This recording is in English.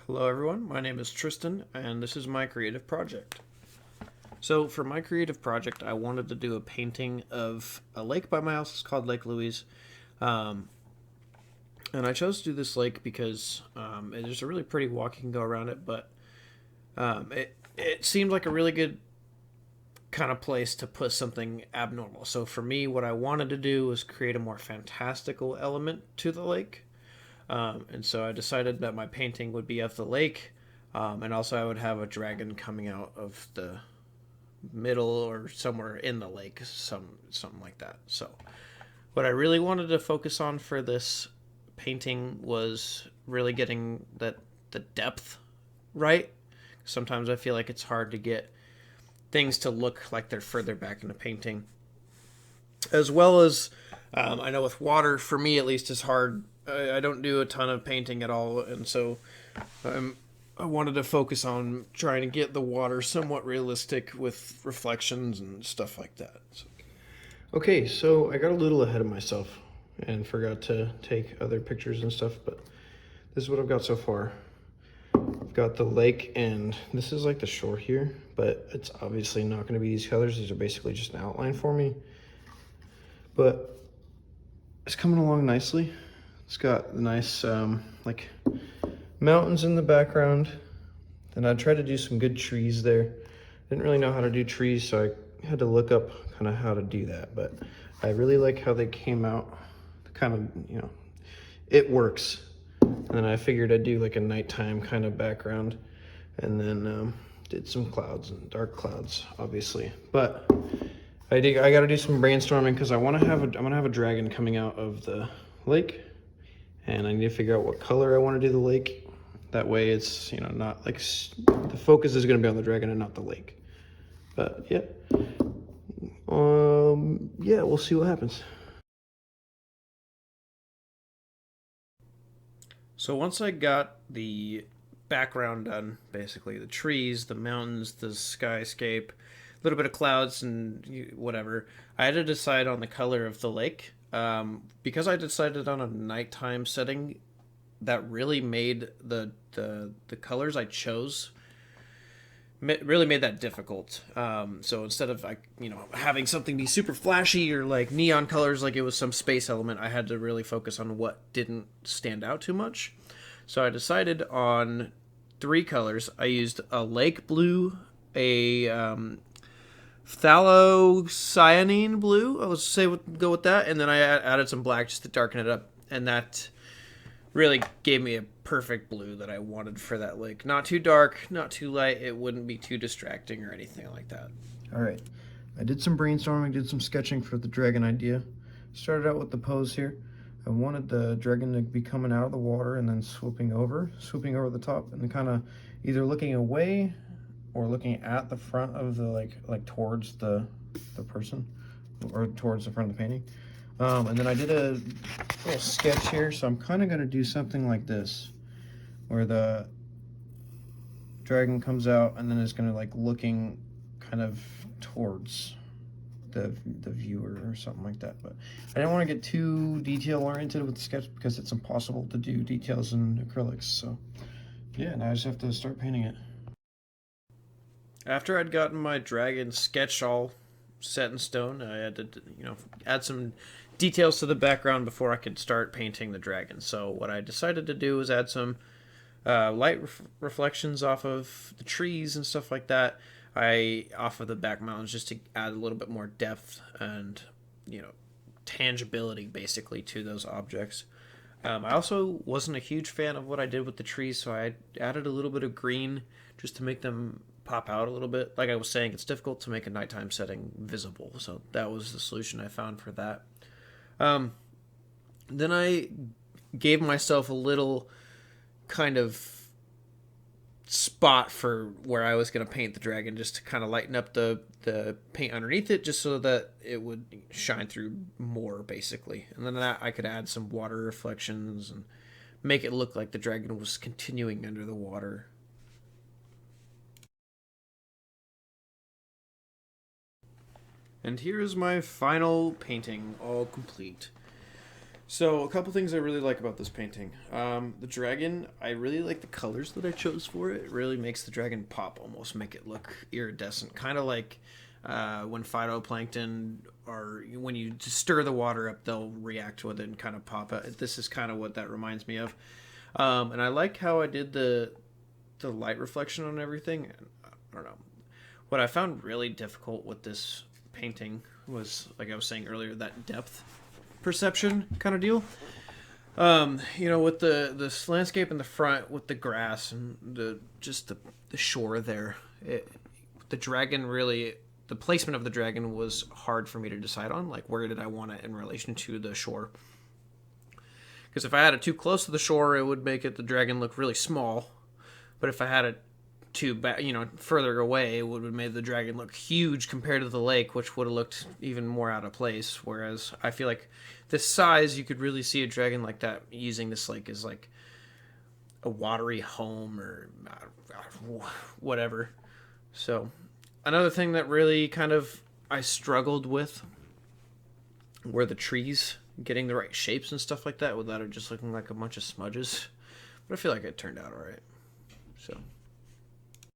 Hello everyone, my name is Tristan and this is my creative project. So for my creative project I wanted to do a painting of a lake by my house. It's called Lake Louise. Um, and I chose to do this lake because there's a really pretty walk you can go around it, but it seemed like a really good kind of place to put something abnormal. So for me what I wanted to do was create a more fantastical element to the lake. And so I decided that my painting would be of the lake, and also I would have a dragon coming out of the middle or somewhere in the lake, something like that. So what I really wanted to focus on for this painting was really getting the depth right. Sometimes I feel like it's hard to get things to look like they're further back in the painting, as well as I know with water, for me at least, is hard. I don't do a ton of painting at all, and so I wanted to focus on trying to get the water somewhat realistic with reflections and stuff like that. So. Okay, so I got a little ahead of myself and forgot to take other pictures and stuff, but this is what I've got so far. I've got the lake, and this is like the shore here, but it's obviously not going to be these colors. These are basically just an outline for me, but it's coming along nicely. It's got the nice like mountains in the background. And I tried to do some good trees there. Didn't really know how to do trees, so I had to look up kind of how to do that. But I really like how they came out. Kind of, it works. And then I figured I'd do like a nighttime kind of background, and then did some clouds and dark clouds, obviously. But I got to do some brainstorming because I'm gonna have a dragon coming out of the lake, and I need to figure out what color I want to do the lake. That way it's, not like the focus is going to be on the dragon and not the lake. But yeah, yeah, we'll see what happens. So once I got the background done, basically the trees, the mountains, the skyscape, a little bit of clouds and whatever, I had to decide on the color of the lake. Because I decided on a nighttime setting, that really made the colors I chose really made that difficult. So instead of like having something be super flashy or like neon colors, like it was some space element, I had to really focus on what didn't stand out too much. So I decided on three colors. I used a lake blue, a phthalocyanine blue. I would say go with that, and then I added some black just to darken it up, and that really gave me a perfect blue that I wanted for that lake. Not too dark, not too light. It wouldn't be too distracting or anything like that. All right. I did some brainstorming, did some sketching for the dragon idea. Started out with the pose here. I wanted the dragon to be coming out of the water and then swooping over the top, and then kind of either looking away or looking at the front of the like towards the person or towards the front of the painting. And then I did a little sketch here, so I'm kind of going to do something like this, where the dragon comes out and then is going to like looking kind of towards the viewer or something like that. But I didn't want to get too detail oriented with the sketch because it's impossible to do details in acrylics. So yeah, now I just have to start painting it. After I'd gotten my dragon sketch all set in stone, I had to, add some details to the background before I could start painting the dragon. So what I decided to do was add some light reflections off of the trees and stuff like that. Off of the back mountains, just to add a little bit more depth and tangibility basically to those objects. I also wasn't a huge fan of what I did with the trees, so I added a little bit of green just to make them pop out a little bit. Like I was saying, it's difficult to make a nighttime setting visible, so that was the solution I found for that. Um, then I gave myself a little kind of spot for where I was going to paint the dragon, just to kind of lighten up the paint underneath it, just so that it would shine through more, basically. And then I could add some water reflections and make it look like the dragon was continuing under the water. And here is my final painting, all complete. So a couple things I really like about this painting. The dragon, I really like the colors that I chose for it. It really makes the dragon pop, almost make it look iridescent, kind of like when phytoplankton or when you just stir the water up, they'll react with it and kind of pop out. This is kind of what that reminds me of. And I like how I did the light reflection on everything. I don't know. What I found really difficult with this painting was, like I was saying earlier, that depth perception kind of deal. With this landscape in the front with the grass and the shore there, the dragon really, the placement of the dragon was hard for me to decide on. Like, where did I want it in relation to the shore? Because if I had it too close to the shore, it would make the dragon look really small. But if I had it too back, further away, it would have made the dragon look huge compared to the lake, which would have looked even more out of place. Whereas I feel like this size, you could really see a dragon like that using this lake as like a watery home or whatever. So another thing that really kind of I struggled with were the trees, getting the right shapes and stuff like that without it just looking like a bunch of smudges. But I feel like it turned out all right. So